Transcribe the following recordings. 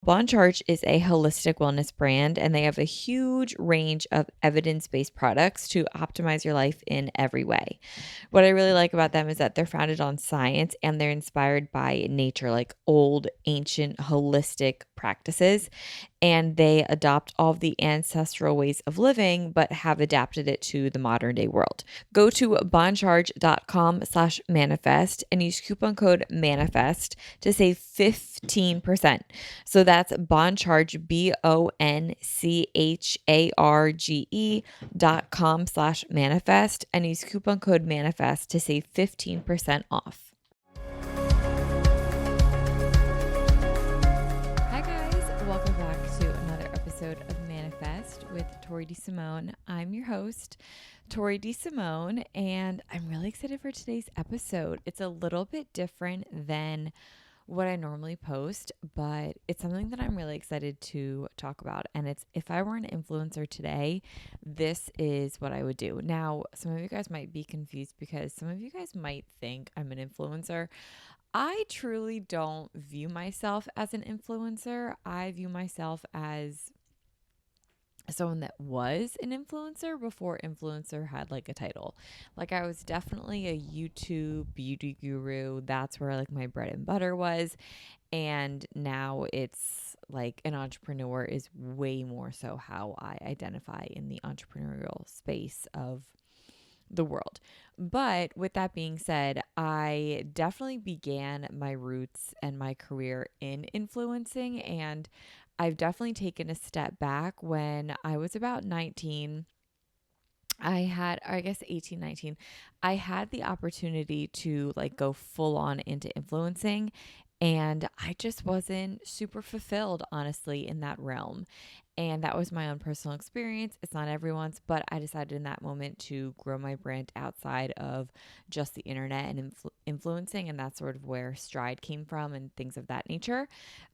Bon Charge is a holistic wellness brand, and they have a huge range of evidence-based products to optimize your life in every way. What I really like about them is that they're founded on science and they're inspired by nature, like old, ancient, holistic practices. And they adopt all of the ancestral ways of living, but have adapted it to the modern day world. Go to boncharge.com/manifest and use coupon code manifest to save 15%. So that's boncharge, BONCHARGE.com/manifest and use coupon code manifest to save 15% off. Hi guys, welcome back to another episode of Manifest with Tori DeSimone. I'm your host, Tori DeSimone, and I'm really excited for today's episode. It's a little bit different than what I normally post, but it's something that I'm really excited to talk about. And it's, if I were an influencer today, this is what I would do. Now, some of you guys might be confused because some of you guys might think I'm an influencer. I truly don't view myself as an influencer. I view myself as someone that was an influencer before influencer had like a title. Like I was definitely a YouTube beauty guru. That's where like my bread and butter was. And now it's like an entrepreneur is way more so how I identify in the entrepreneurial space of the world. But with that being said, I definitely began my roots and my career in influencing, and I've definitely taken a step back when I was about 19. I had, or I guess 18, 19, I had the opportunity to like go full on into influencing. And I just wasn't super fulfilled, honestly, in that realm. And that was my own personal experience. It's not everyone's, but I decided in that moment to grow my brand outside of just the internet and influencing. And that's sort of where Stride came from and things of that nature.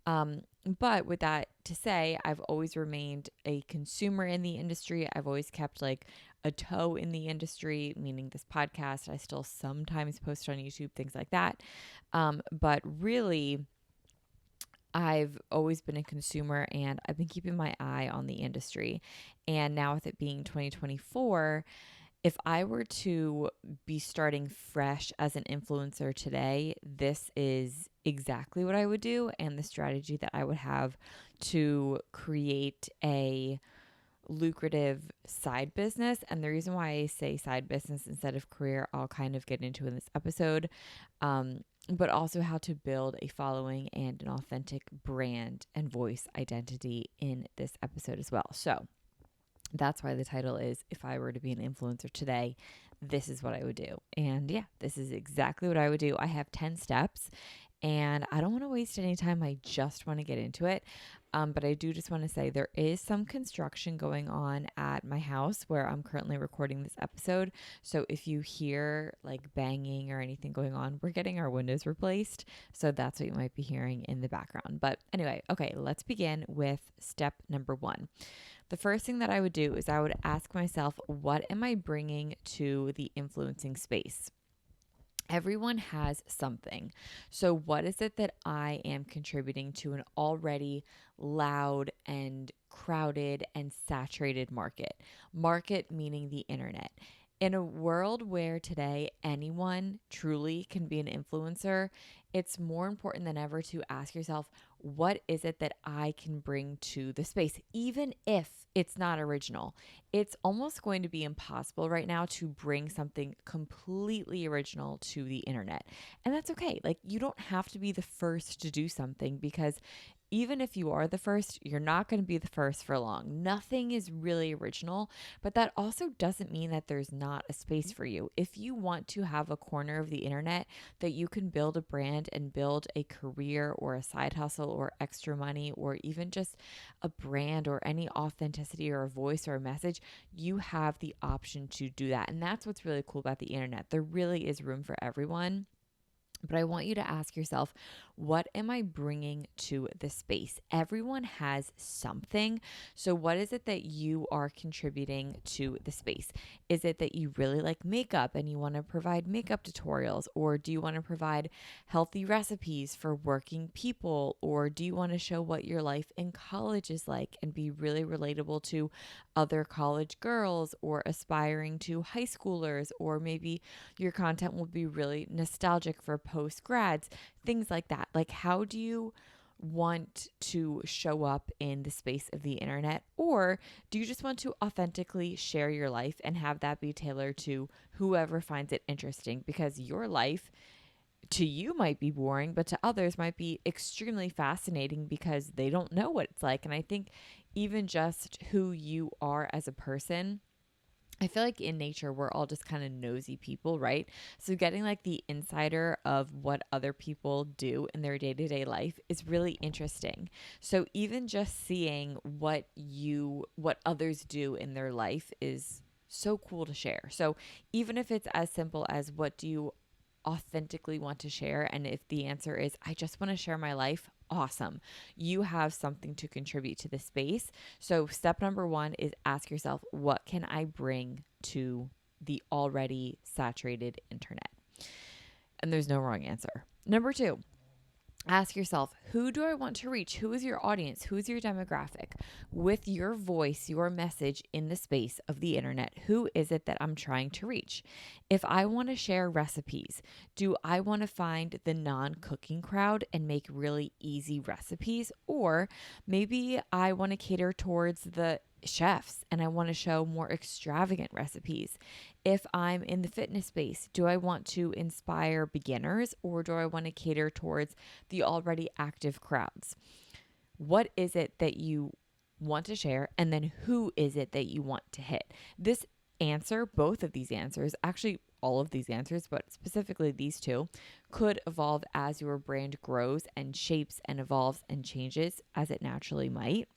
But with that to say, I've always remained a consumer in the industry. I've always kept like a toe in the industry, meaning this podcast. I still sometimes post on YouTube, things like that. But really, I've always been a consumer and I've been keeping my eye on the industry. And now with it being 2024, if I were to be starting fresh as an influencer today, this is exactly what I would do and the strategy that I would have to create a lucrative side business. And the reason why I say side business instead of career, I'll kind of get into in this episode, but also how to build a following and an authentic brand and voice identity in this episode as well. So that's why the title is, if I were to be an influencer today, this is what I would do. And yeah, this is exactly what I would do. I have 10 steps and I don't want to waste any time. I just want to get into it. But I do just want to say there is some construction going on at my house where I'm currently recording this episode. So if you hear like banging or anything going on, we're getting our windows replaced. So that's what you might be hearing in the background. But anyway, okay, let's begin with step number 1. The first thing that I would do is I would ask myself, what am I bringing to the influencing space? Everyone has something. So, what is it that I am contributing to an already loud and crowded and saturated market? Market meaning the internet. In a world where today anyone truly can be an influencer, it's more important than ever to ask yourself, what is it that I can bring to the space? Even if it's not original, it's almost going to be impossible right now to bring something completely original to the internet. And that's okay. Like, you don't have to be the first to do something, because even if you are the first, you're not going to be the first for long. Nothing is really original, but that also doesn't mean that there's not a space for you. If you want to have a corner of the internet that you can build a brand and build a career or a side hustle or extra money or even just a brand or any authenticity or a voice or a message, you have the option to do that. And that's what's really cool about the internet. There really is room for everyone. But I want you to ask yourself, what am I bringing to the space? Everyone has something. So what is it that you are contributing to the space? Is it that you really like makeup and you want to provide makeup tutorials? Or do you want to provide healthy recipes for working people? Or do you want to show what your life in college is like and be really relatable to other college girls or aspiring to high schoolers? Or maybe your content will be really nostalgic for post grads, things like that. Like, how do you want to show up in the space of the internet? Or do you just want to authentically share your life and have that be tailored to whoever finds it interesting? Because your life to you might be boring, but to others might be extremely fascinating because they don't know what it's like. And I think even just who you are as a person, I feel like in nature, we're all just kind of nosy people, right? So getting like the insider of what other people do in their day-to-day life is really interesting. So even just seeing what others do in their life is so cool to share. So even if it's as simple as, what do you authentically want to share? And if the answer is, I just want to share my life, awesome. You have something to contribute to the space. So step number one is ask yourself, what can I bring to the already saturated internet? And there's no wrong answer. Number two, ask yourself, who do I want to reach? Who is your audience? Who is your demographic? With your voice, your message in the space of the internet, who is it that I'm trying to reach? If I want to share recipes, do I want to find the non-cooking crowd and make really easy recipes? Or maybe I want to cater towards the chefs and I want to show more extravagant recipes. If I'm in the fitness space, do I want to inspire beginners or do I want to cater towards the already active crowds? What is it that you want to share? And then who is it that you want to hit? This answer, both of these answers, actually all of these answers, but specifically these two, could evolve as your brand grows and shapes and evolves and changes, as it naturally might.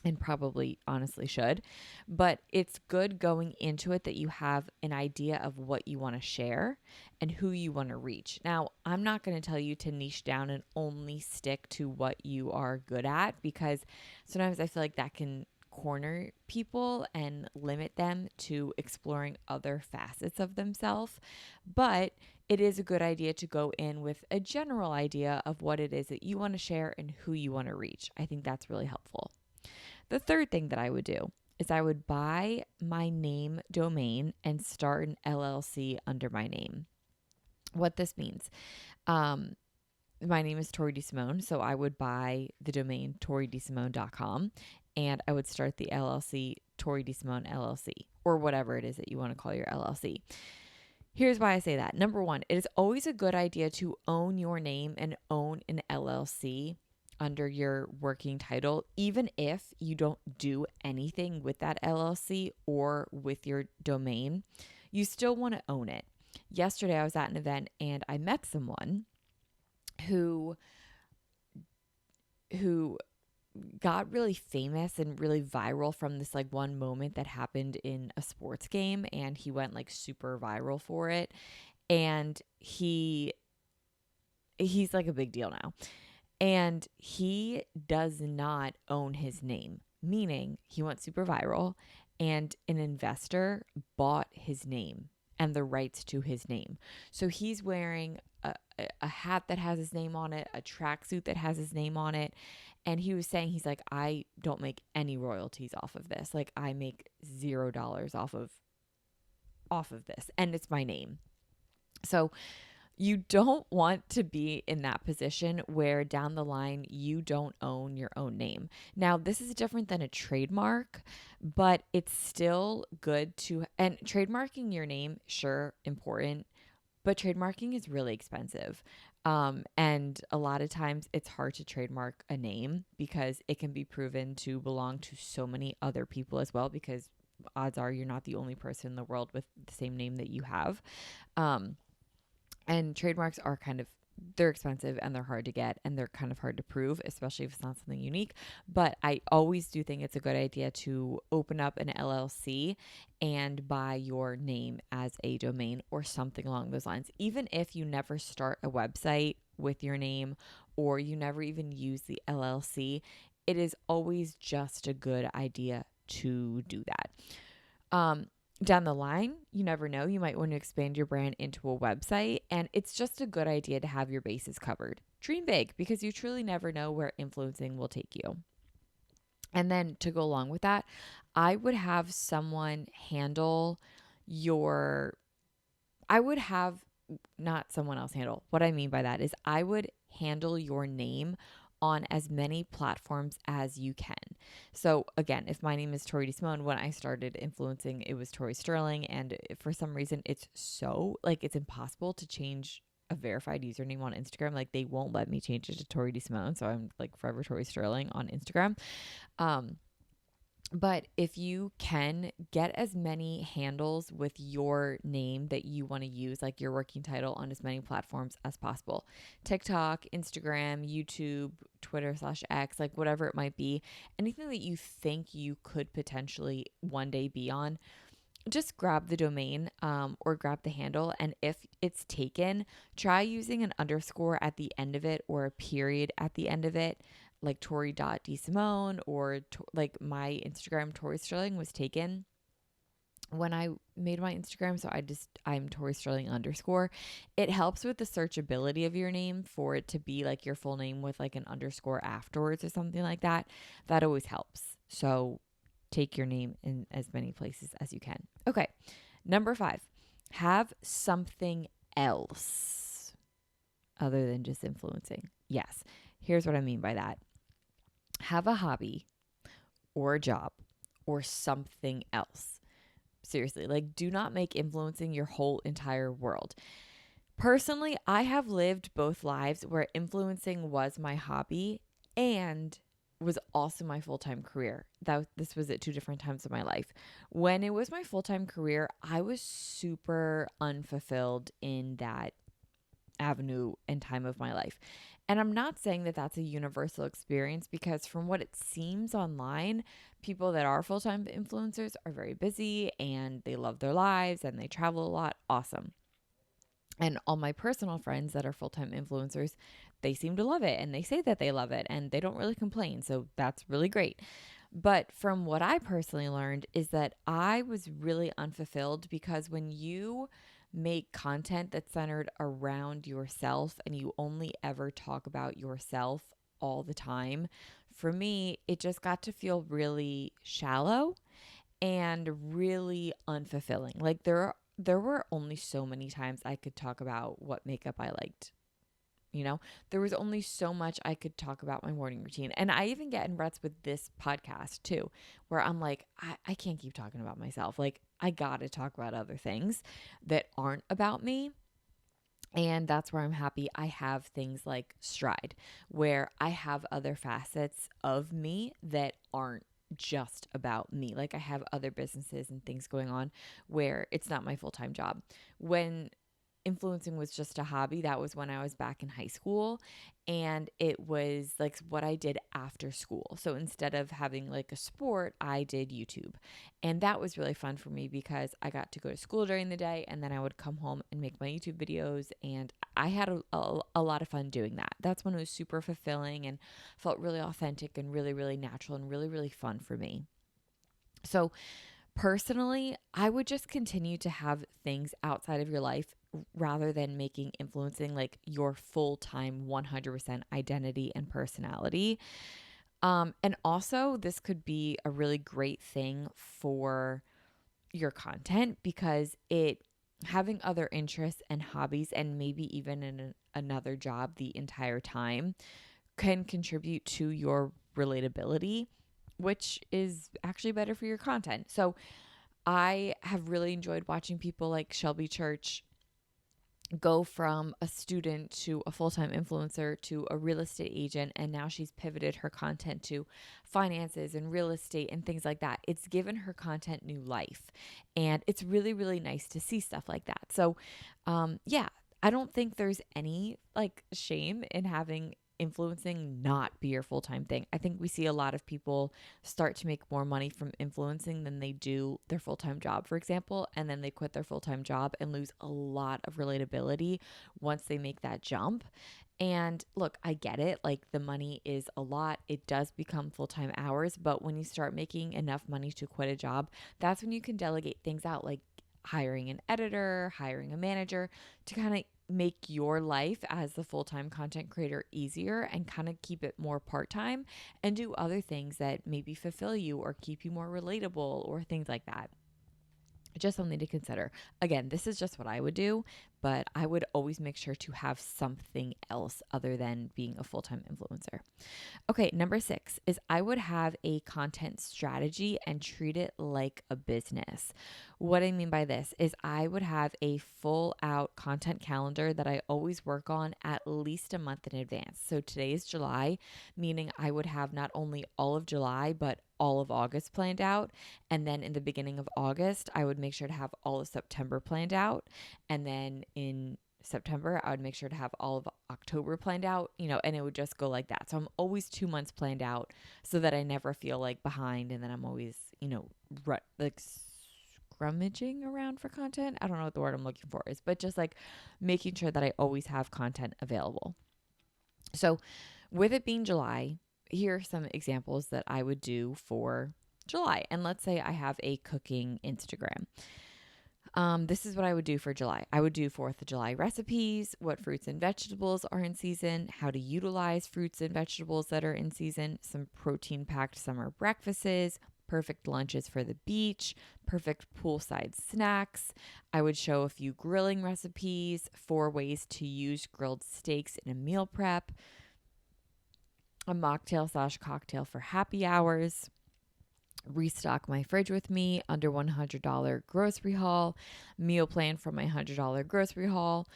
And probably honestly should. But it's good going into it that you have an idea of what you want to share and who you want to reach. Now, I'm not going to tell you to niche down and only stick to what you are good at, because sometimes I feel like that can corner people and limit them to exploring other facets of themselves. But it is a good idea to go in with a general idea of what it is that you want to share and who you want to reach. I think that's really helpful. The third thing that I would do is I would buy my name domain and start an LLC under my name. What this means, my name is Tori DeSimone, so I would buy the domain toridesimone.com and I would start the LLC Tori DeSimone LLC, or whatever it is that you want to call your LLC. Here's why I say that. Number one, it is always a good idea to own your name and own an LLC under your working title, even if you don't do anything with that LLC or with your domain. You still want to own it. Yesterday, I was at an event and I met someone who got really famous and really viral from this like one moment that happened in a sports game, and he went like super viral for it. And he's like a big deal now. And he does not own his name, meaning he went super viral and an investor bought his name and the rights to his name. So he's wearing a hat that has his name on it, a tracksuit that has his name on it. And he was saying, he's like, I don't make any royalties off of this. Like, I make $0 off of this, and it's my name. So you don't want to be in that position where down the line you don't own your own name. Now, this is different than a trademark, but it's still good to, and trademarking your name, sure, important, but trademarking is really expensive. And a lot of times it's hard to trademark a name because it can be proven to belong to so many other people as well, because odds are you're not the only person in the world with the same name that you have. And trademarks are they're expensive and they're hard to get and they're kind of hard to prove, especially if it's not something unique. But I always do think it's a good idea to open up an LLC and buy your name as a domain or something along those lines. Even if you never start a website with your name, or you never even use the LLC, it is always just a good idea to do that. Down the line, you never know, you might want to expand your brand into a website, and it's just a good idea to have your bases covered. Dream big, because you truly never know where influencing will take you. And then to go along with that, I would have someone handle your, I would have not someone else handle. What I mean by that is I would handle your name on as many platforms as you can. So again, if my name is Tori DeSimone, when I started influencing, it was Tori Sterling. And for some reason, it's it's impossible to change a verified username on Instagram. Like they won't let me change it to Tori DeSimone. So I'm like forever Tori Sterling on Instagram. But if you can get as many handles with your name that you want to use, like your working title, on as many platforms as possible, TikTok, Instagram, YouTube, Twitter/X, like whatever it might be, anything that you think you could potentially one day be on, just grab the domain or grab the handle. And if it's taken, try using an underscore at the end of it or a period at the end of it, like Tori.DeSimone, or like my Instagram, Tori Sterling, was taken when I made my Instagram. So I'm Tori Sterling underscore. It helps with the searchability of your name for it to be like your full name with like an underscore afterwards or something like that. That always helps. So take your name in as many places as you can. Okay. Number 5, have something else other than just influencing. Yes. Here's what I mean by that. Have a hobby or a job or something else. Seriously, like do not make influencing your whole entire world. Personally, I have lived both lives where influencing was my hobby and was also my full-time career. This was at 2 different times of my life. When it was my full-time career, I was super unfulfilled in that avenue and time of my life. And I'm not saying that that's a universal experience, because from what it seems online, people that are full-time influencers are very busy and they love their lives and they travel a lot. Awesome. And all my personal friends that are full-time influencers, they seem to love it and they say that they love it and they don't really complain. So that's really great. But from what I personally learned is that I was really unfulfilled, because when you make content that's centered around yourself and you only ever talk about yourself all the time, for me, it just got to feel really shallow and really unfulfilling. Like there were only so many times I could talk about what makeup I liked. There was only so much I could talk about my morning routine. And I even get in ruts with this podcast too, where I'm like, I can't keep talking about myself. Like, I got to talk about other things that aren't about me. And that's where I'm happy I have things like Stride, where I have other facets of me that aren't just about me. Like, I have other businesses and things going on where it's not my full-time job. When influencing was just a hobby, that was when I was back in high school, and it was like what I did after school. So instead of having like a sport, I did YouTube, and that was really fun for me because I got to go to school during the day and then I would come home and make my YouTube videos, and I had a lot of fun doing that. That's when it was super fulfilling and felt really authentic and really, really natural and really, really fun for me. So personally, I would just continue to have things outside of your life rather than making influencing like your full-time 100% identity and personality. And also, this could be a really great thing for your content, because having other interests and hobbies and maybe even in another job the entire time can contribute to your relatability, which is actually better for your content. So I have really enjoyed watching people like Shelby Church go from a student to a full-time influencer to a real estate agent, and now she's pivoted her content to finances and real estate and things like that. It's given her content new life, and it's really, really nice to see stuff like that. So yeah, I don't think there's any like shame in having influencing not be your full-time thing. I think we see a lot of people start to make more money from influencing than they do their full-time job, for example, and then they quit their full-time job and lose a lot of relatability once they make that jump. And look, I get it. Like the money is a lot. It does become full-time hours, but when you start making enough money to quit a job, that's when you can delegate things out, like hiring an editor, hiring a manager to kind of make your life as the full-time content creator easier and kind of keep it more part-time and do other things that maybe fulfill you or keep you more relatable or things like that. Just something to consider. Again, this is just what I would do, but I would always make sure to have something else other than being a full-time influencer. Okay, number 6 is I would have a content strategy and treat it like a business. What I mean by this is I would have a full out content calendar that I always work on at least a month in advance. So today is July, meaning I would have not only all of July, but all of August planned out. And then in the beginning of August, I would make sure to have all of September planned out. And then in September, I would make sure to have all of October planned out, and it would just go like that. So I'm always 2 months planned out so that I never feel like behind. And then I'm always, like scrummaging around for content. I don't know what the word I'm looking for is, but just like making sure that I always have content available. So with it being July, here are some examples that I would do for July. And let's say I have a cooking Instagram. This is what I would do for July. I would do 4th of July recipes, what fruits and vegetables are in season, how to utilize fruits and vegetables that are in season, some protein-packed summer breakfasts, perfect lunches for the beach, perfect poolside snacks. I would show a few grilling recipes, 4 ways to use grilled steaks in a meal prep, a mocktail/cocktail for happy hours, restock my fridge with me, under $100 grocery haul, meal plan for my $100 grocery haul.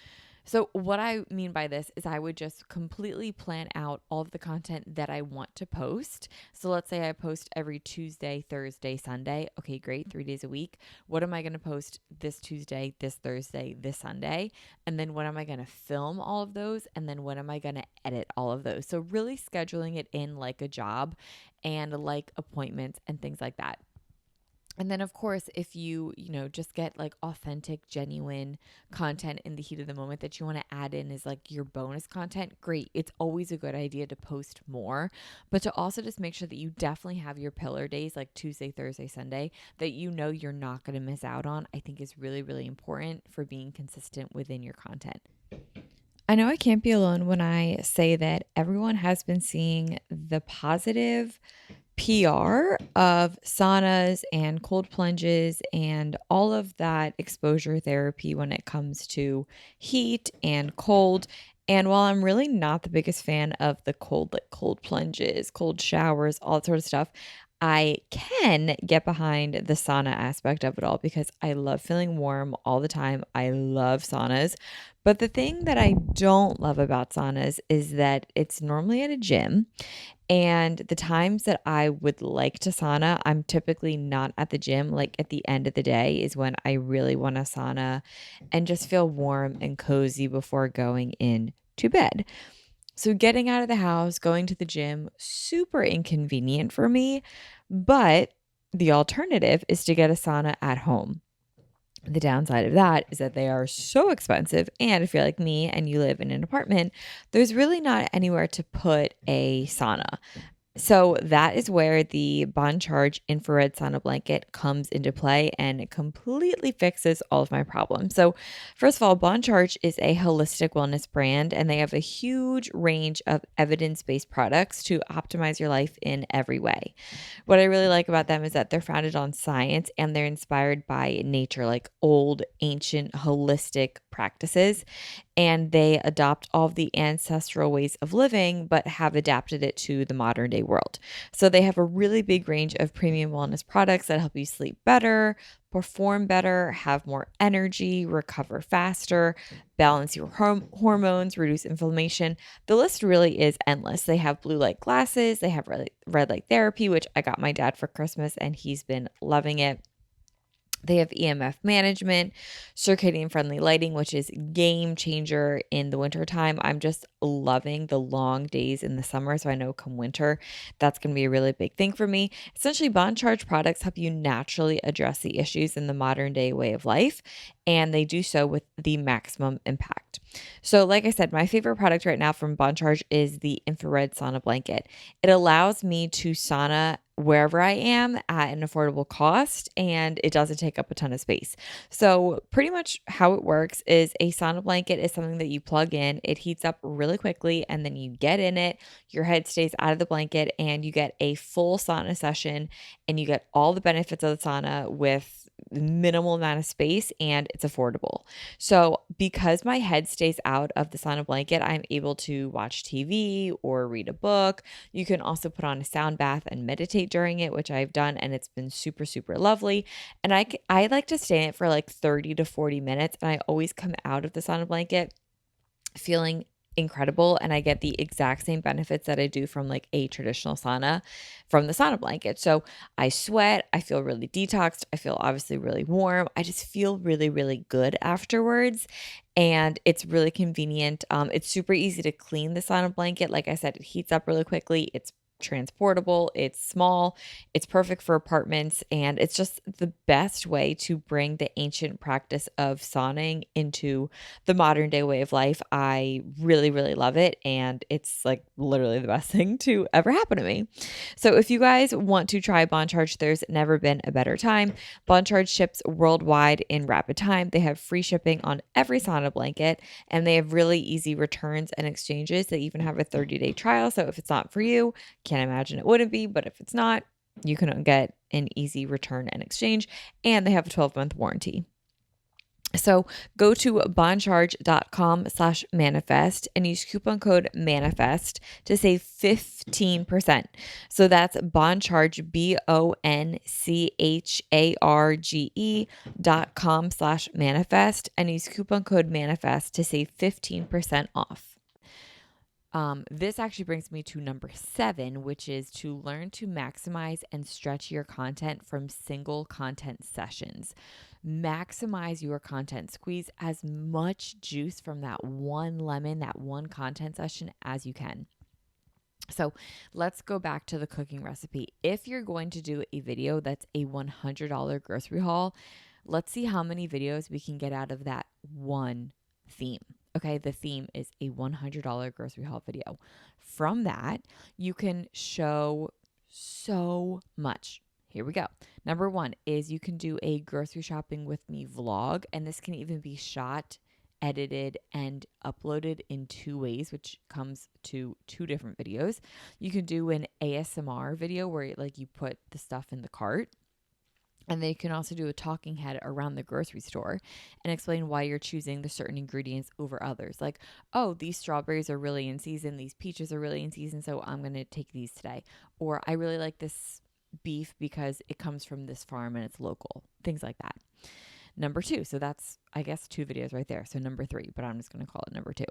So what I mean by this is I would just completely plan out all of the content that I want to post. So let's say I post every Tuesday, Thursday, Sunday. Okay, great. 3 days a week. What am I going to post this Tuesday, this Thursday, this Sunday? And then when am I going to film all of those? And then when am I going to edit all of those? So really scheduling it in like a job and like appointments and things like that. And then, of course, if you just get like authentic, genuine content in the heat of the moment that you want to add in is like your bonus content, great. It's always a good idea to post more, but to also just make sure that you definitely have your pillar days like Tuesday, Thursday, Sunday that you're not going to miss out on, I think is really, really important for being consistent within your content. I know I can't be alone when I say that everyone has been seeing the positive PR of saunas and cold plunges and all of that exposure therapy when it comes to heat and cold. And while I'm really not the biggest fan of the cold plunges, cold showers, all that sort of stuff, I can get behind the sauna aspect of it all because I love feeling warm all the time. I love saunas. But the thing that I don't love about saunas is that it's normally at a gym. And the times that I would like to sauna, I'm typically not at the gym. Like at the end of the day is when I really want to sauna and just feel warm and cozy before going in to bed. So getting out of the house, going to the gym, super inconvenient for me. But the alternative is to get a sauna at home. The downside of that is that they are so expensive. And if you're like me and you live in an apartment, there's really not anywhere to put a sauna. So that is where the Bon Charge infrared sauna blanket comes into play and it completely fixes all of my problems. So first of all, Bon Charge is a holistic wellness brand and they have a huge range of evidence-based products to optimize your life in every way. What I really like about them is that they're founded on science and they're inspired by nature, like old, ancient, holistic practices. And they adopt all of the ancestral ways of living, but have adapted it to the modern day world. So they have a really big range of premium wellness products that help you sleep better, perform better, have more energy, recover faster, balance your hormones, reduce inflammation. The list really is endless. They have blue light glasses. They have red light therapy, which I got my dad for Christmas and he's been loving it. They have EMF management, circadian friendly lighting, which is game changer in the wintertime. I'm just loving the long days in the summer. So I know come winter, that's going to be a really big thing for me. Essentially, bond charge products help you naturally address the issues in the modern day way of life, and they do so with the maximum impact. So, like I said, my favorite product right now from Bond Charge is the infrared sauna blanket. It allows me to sauna wherever I am at an affordable cost, and it doesn't take up a ton of space. So, pretty much how it works is a sauna blanket is something that you plug in, it heats up really quickly, and then you get in it, your head stays out of the blanket, and you get a full sauna session, and you get all the benefits of the sauna with minimal amount of space, and it's affordable. So, because my head stays out of the sauna blanket, I'm able to watch TV or read a book. You can also put on a sound bath and meditate during it, which I've done, and it's been super, super lovely. And I like to stay in it for like 30 to 40 minutes, and I always come out of the sauna blanket feeling incredible, and I get the exact same benefits that I do from like a traditional sauna from the sauna blanket. So I sweat, I feel really detoxed, I feel obviously really warm. I just feel really, really good afterwards. And it's really convenient. It's super easy to clean the sauna blanket. Like I said, it heats up really quickly. It's transportable, it's small, it's perfect for apartments, and it's just the best way to bring the ancient practice of sauning into the modern day way of life. I really, really love it, and it's like literally the best thing to ever happen to me. So if you guys want to try Bond Charge, there's never been a better time. Bond Charge ships worldwide in rapid time. They have free shipping on every sauna blanket, and they have really easy returns and exchanges. They even have a 30-day trial. So if it's not for you, can't imagine it wouldn't be, but if it's not, you can get an easy return and exchange, and they have a 12-month warranty. So go to bondcharge.com/manifest and use coupon code manifest to save 15%. So that's bondcharge, BONCHARGE.com/manifest, and use coupon code manifest to save 15% off. This actually brings me to number 7, which is to learn to maximize and stretch your content from single content sessions. Maximize your content. Squeeze as much juice from that one lemon, that one content session as you can. So let's go back to the cooking recipe. If you're going to do a video that's a $100 grocery haul, let's see how many videos we can get out of that one theme. Okay, the theme is a $100 grocery haul video. From that, you can show so much. Here we go. Number 1 is you can do a grocery shopping with me vlog, and this can even be shot, edited, and uploaded in 2 ways, which comes to 2 different videos. You can do an ASMR video where like you put the stuff in the cart. And they can also do a talking head around the grocery store and explain why you're choosing the certain ingredients over others. Like, oh, these strawberries are really in season. These peaches are really in season. So I'm going to take these today. Or I really like this beef because it comes from this farm and it's local. Things like that. Number 2. So that's, I guess, 2 videos right there. So number 3, but I'm just going to call it number 2.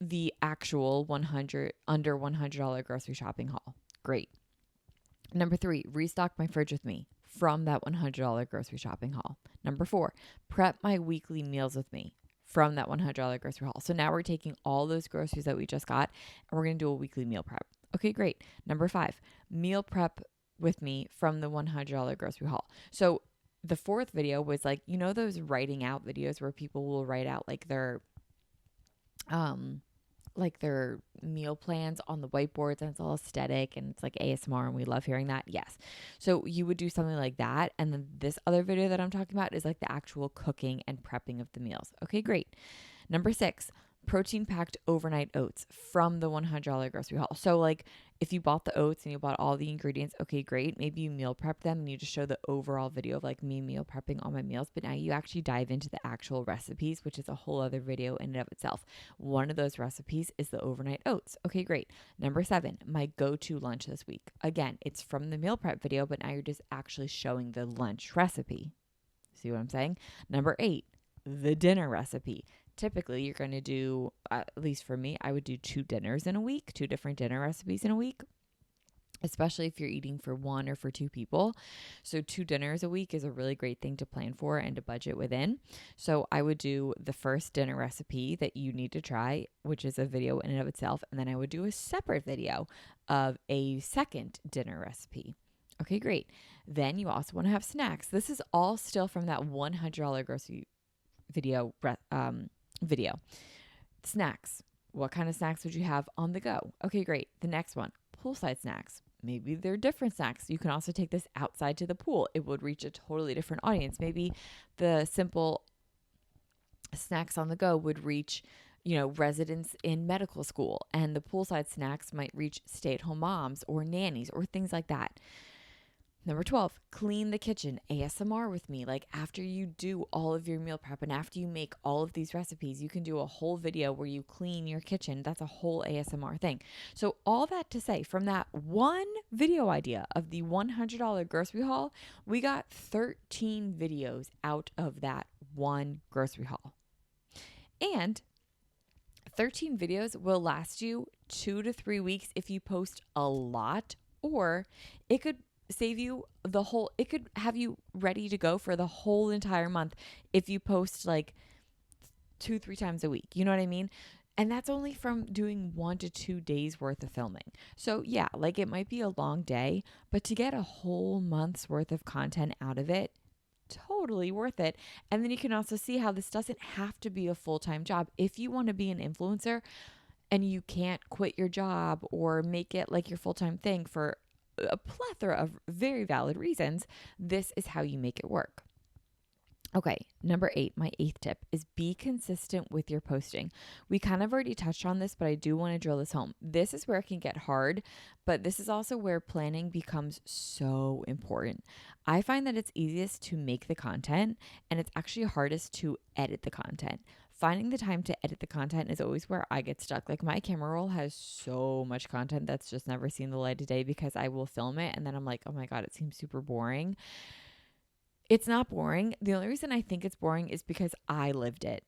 The actual under $100 grocery shopping haul. Great. Number 3, restock my fridge with me from that $100 grocery shopping haul. Number 4, prep my weekly meals with me from that $100 grocery haul. So now we're taking all those groceries that we just got and we're going to do a weekly meal prep. Okay, great. Number 5, meal prep with me from the $100 grocery haul. So the 4th video was like, you know, those writing out videos where people will write out like their meal plans on the whiteboards, and it's all aesthetic and it's like ASMR, and we love hearing that. Yes. So you would do something like that. And then this other video that I'm talking about is like the actual cooking and prepping of the meals. Okay, great. Number 6, protein packed overnight oats from the $100 grocery haul. So like if you bought the oats and you bought all the ingredients, okay, great. Maybe you meal prep them and you just show the overall video of like me meal prepping all my meals. But now you actually dive into the actual recipes, which is a whole other video in and of itself. One of those recipes is the overnight oats. Okay, great. Number 7, my go-to lunch this week. Again, it's from the meal prep video, but now you're just actually showing the lunch recipe. See what I'm saying? Number 8, the dinner recipe. Typically, you're going to do, at least for me, I would do 2 dinners in a week, 2 different dinner recipes in a week. especially if you're eating for one or for two people. So 2 dinners a week is a really great thing to plan for and to budget within. So I would do the first dinner recipe that you need to try, which is a video in and of itself. And then I would do a separate video of a second dinner recipe. Okay, great. Then you also want to have snacks. This is all still from that $100 grocery video. Snacks. What kind of snacks would you have on the go? Okay, great. The next one, poolside snacks. Maybe they're different snacks. You can also take this outside to the pool. It would reach a totally different audience. Maybe the simple snacks on the go would reach, residents in medical school, and the poolside snacks might reach stay-at-home moms or nannies or things like that. Number 12, clean the kitchen. ASMR with me. Like after you do all of your meal prep and after you make all of these recipes, you can do a whole video where you clean your kitchen. That's a whole ASMR thing. So all that to say, from that one video idea of the $100 grocery haul, we got 13 videos out of that one grocery haul. And 13 videos will last you 2 to 3 weeks if you post a lot, or it could save you it could have you ready to go for the whole entire month if you post like 2-3 times a week. You know what I mean? And that's only from doing 1 to 2 days worth of filming. So yeah, like it might be a long day, but to get a whole month's worth of content out of it, totally worth it. And then you can also see how this doesn't have to be a full-time job. If you want to be an influencer and you can't quit your job or make it like your full-time thing for a plethora of very valid reasons, this is how you make it work. Okay, number 8, my 8th tip is be consistent with your posting. We kind of already touched on this, but I do want to drill this home. This is where it can get hard, but this is also where planning becomes so important. I find that it's easiest to make the content and it's actually hardest to edit the content. Finding the time to edit the content is always where I get stuck. Like my camera roll has so much content that's just never seen the light of day because I will film it and then I'm like, oh my God, it seems super boring. It's not boring. The only reason I think it's boring is because I lived it.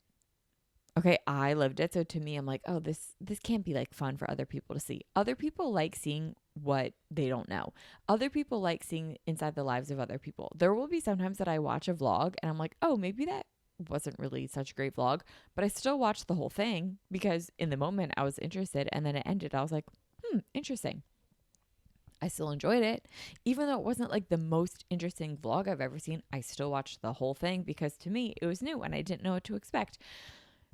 Okay, I lived it. So to me, I'm like, oh, this can't be like fun for other people to see. Other people like seeing what they don't know. Other people like seeing inside the lives of other people. There will be sometimes that I watch a vlog and I'm like, oh, maybe that wasn't really such a great vlog, but I still watched the whole thing because in the moment I was interested, and then it ended. I was like, interesting. I still enjoyed it. Even though it wasn't like the most interesting vlog I've ever seen, I still watched the whole thing because to me it was new and I didn't know what to expect.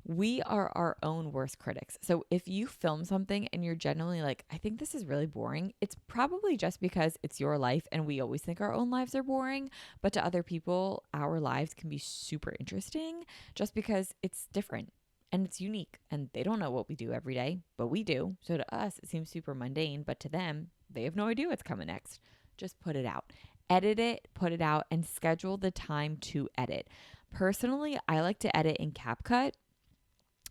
We are our own worst critics. So if you film something and you're generally like, I think this is really boring, it's probably just because it's your life and we always think our own lives are boring. But to other people, our lives can be super interesting just because it's different and it's unique and they don't know what we do every day, but we do. So to us, it seems super mundane, but to them, they have no idea what's coming next. Just put it out. Edit it, put it out, and schedule the time to edit. Personally, I like to edit in CapCut.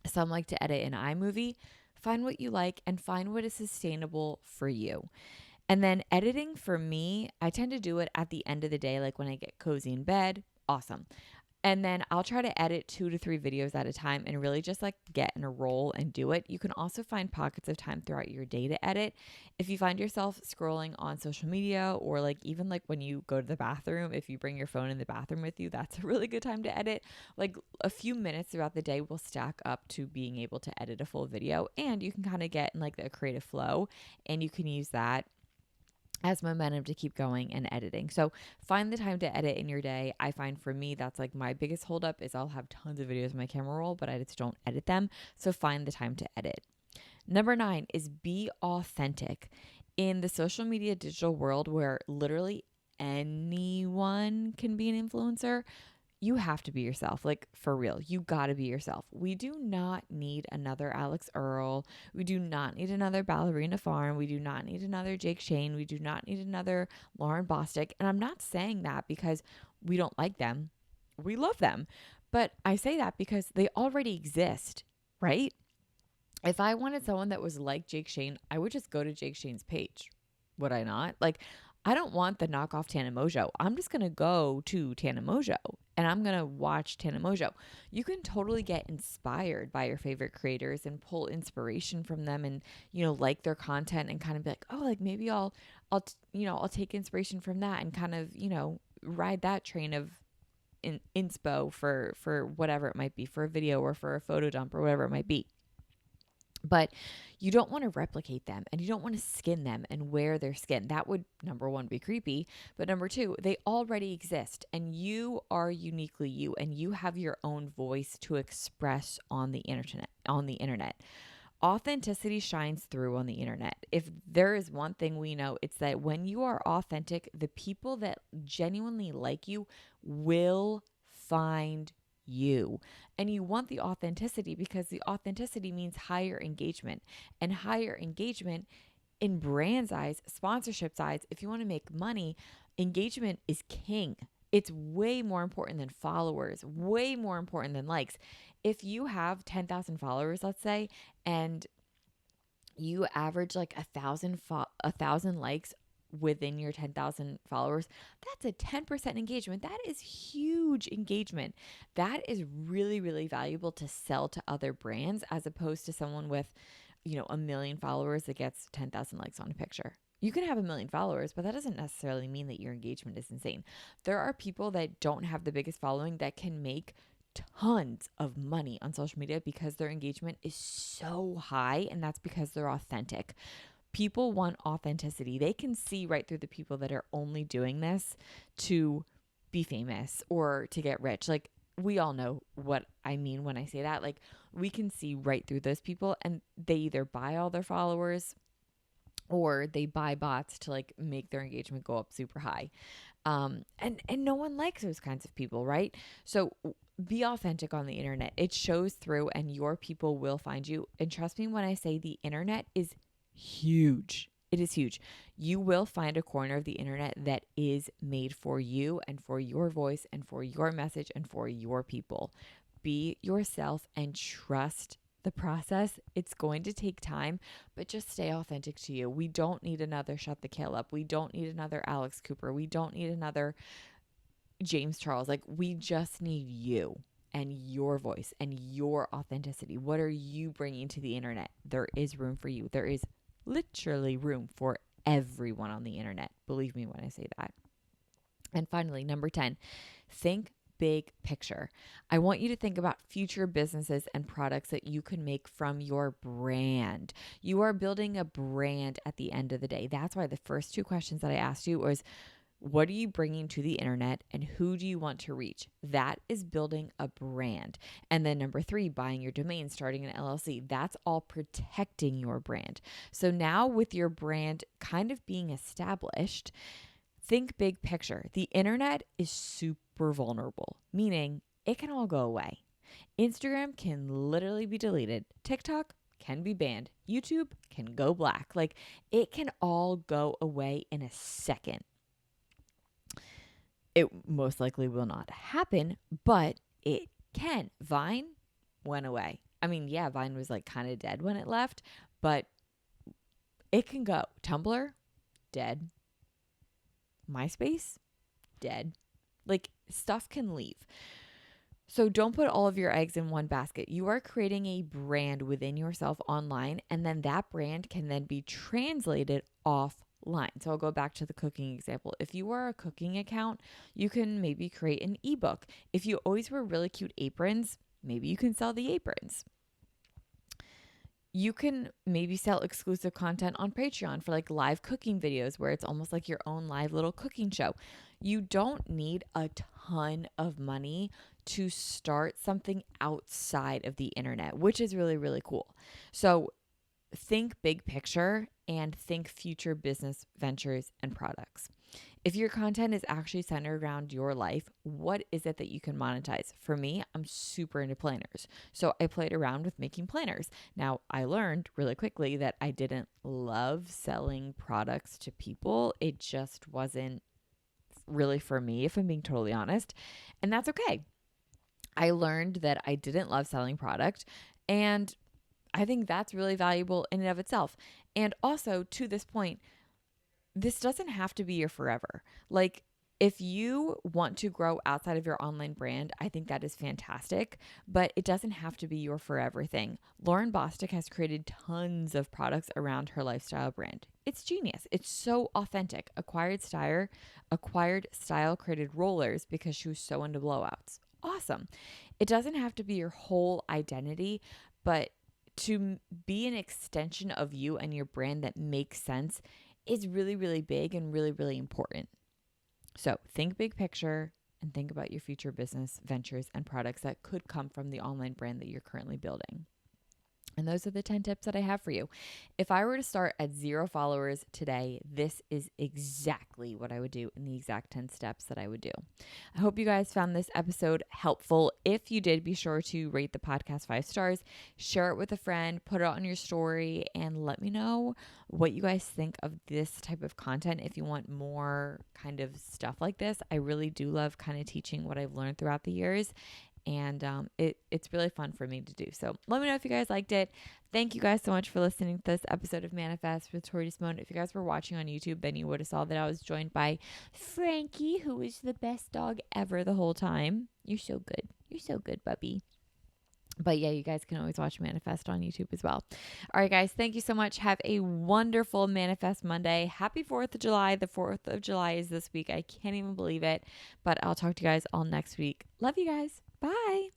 Some like to edit in iMovie. Find what you like and find what is sustainable for you. And then editing for me, I tend to do it at the end of the day, like when I get cozy in bed. Awesome. And then I'll try to edit 2 to 3 videos at a time and really just like get in a roll and do it. You can also find pockets of time throughout your day to edit. If you find yourself scrolling on social media or like even like when you go to the bathroom, if you bring your phone in the bathroom with you, that's a really good time to edit. Like a few minutes throughout the day will stack up to being able to edit a full video, and you can kind of get in like a creative flow and you can use that as momentum to keep going and editing. So find the time to edit in your day. I find for me, that's like my biggest holdup is I'll have tons of videos on my camera roll, but I just don't edit them. So find the time to edit. Number 9 is be authentic. In the social media digital world where literally anyone can be an influencer, you have to be yourself. Like for real, you gotta be yourself. We do not need another Alex Earl. We do not need another Ballerina Farm. We do not need another Jake Shane. We do not need another Lauren Bostic. And I'm not saying that because we don't like them. We love them. But I say that because they already exist, right? If I wanted someone that was like Jake Shane, I would just go to Jake Shane's page. Would I not? Like, I don't want the knockoff Tana Mojo. I'm just going to go to Tana Mojo and I'm going to watch Tana Mojo. You can totally get inspired by your favorite creators and pull inspiration from them and, like their content and kind of be like, oh, like maybe I'll take inspiration from that and kind of, ride that train of inspo for whatever it might be, for a video or for a photo dump or whatever it might be. But you don't want to replicate them and you don't want to skin them and wear their skin. That would, number one, be creepy. But number two, they already exist and you are uniquely you and you have your own voice to express on the internet. Authenticity shines through on the internet. If there is one thing we know, it's that when you are authentic, the people that genuinely like you will find you. And you want the authenticity because the authenticity means higher engagement. And higher engagement in brand's eyes, sponsorship's eyes, if you want to make money, engagement is king. It's way more important than followers, way more important than likes. If you have 10,000 followers, let's say, and you average like 1,000 likes within your 10,000 followers, that's a 10% engagement. That is huge engagement. That is really, really valuable to sell to other brands as opposed to someone with, 1 million followers that gets 10,000 likes on a picture. You can have 1 million followers, but that doesn't necessarily mean that your engagement is insane. There are people that don't have the biggest following that can make tons of money on social media because their engagement is so high, and that's because they're authentic. People want authenticity. They can see right through the people that are only doing this to be famous or to get rich. Like, we all know what I mean when I say that. Like, we can see right through those people and they either buy all their followers or they buy bots to like make their engagement go up super high. And no one likes those kinds of people, right? So be authentic on the internet. It shows through and your people will find you. And trust me when I say the internet is huge. It is huge. You will find a corner of the internet that is made for you and for your voice and for your message and for your people. Be yourself and trust the process. It's going to take time, but just stay authentic to you. We don't need another Shut the Kale Up. We don't need another Alex Cooper. We don't need another James Charles. Like, we just need you and your voice and your authenticity. What are you bringing to the internet? There is room for you. There is literally room for everyone on the internet. Believe me when I say that. And finally, number 10, think big picture. I want you to think about future businesses and products that you can make from your brand. You are building a brand at the end of the day. That's why the first two questions that I asked you was, what are you bringing to the internet and who do you want to reach? That is building a brand. And then number 3, buying your domain, starting an LLC. That's all protecting your brand. So now with your brand kind of being established, think big picture. The internet is super vulnerable, meaning it can all go away. Instagram can literally be deleted. TikTok can be banned. YouTube can go black. Like, it can all go away in a second. It most likely will not happen, but it can. Vine went away. I mean, yeah, Vine was like kind of dead when it left, but it can go. Tumblr, dead. MySpace, dead. Like, stuff can leave. So don't put all of your eggs in one basket. You are creating a brand within yourself online, and then that brand can then be translated offline. So I'll go back to the cooking example. If you are a cooking account, you can maybe create an ebook. If you always wear really cute aprons, maybe you can sell the aprons. You can maybe sell exclusive content on Patreon for like live cooking videos where it's almost like your own live little cooking show. You don't need a ton of money to start something outside of the internet, which is really, really cool. So think big picture and think future business ventures and products. If your content is actually centered around your life, what is it that you can monetize? For me, I'm super into planners. So I played around with making planners. Now, I learned really quickly that I didn't love selling products to people. It just wasn't really for me, if I'm being totally honest. And that's okay. I learned that I didn't love selling product, and I think that's really valuable in and of itself. And also, to this point, this doesn't have to be your forever. Like, if you want to grow outside of your online brand, I think that is fantastic, but it doesn't have to be your forever thing. Lauren Bostic has created tons of products around her lifestyle brand. It's genius. It's so authentic. Acquired Style created rollers because she was so into blowouts. Awesome. It doesn't have to be your whole identity, but to be an extension of you and your brand that makes sense is really, really big and really, really important. So think big picture and think about your future business ventures and products that could come from the online brand that you're currently building. And those are the 10 tips that I have for you. If I were to start at 0 followers today, this is exactly what I would do in the exact 10 steps that I would do. I hope you guys found this episode helpful. If you did, be sure to rate the podcast 5 stars, share it with a friend, put it on your story, and let me know what you guys think of this type of content. If you want more kind of stuff like this, I really do love kind of teaching what I've learned throughout the years. And it's really fun for me to do. So let me know if you guys liked it. Thank you guys so much for listening to this episode of Manifest with Tori DeSimone. If you guys were watching on YouTube, then you would have saw that I was joined by Frankie, who is the best dog ever the whole time. You're so good. You're so good, puppy. But yeah, you guys can always watch Manifest on YouTube as well. All right, guys, thank you so much. Have a wonderful Manifest Monday. Happy 4th of July. The 4th of July is this week. I can't even believe it. But I'll talk to you guys all next week. Love you guys. Bye.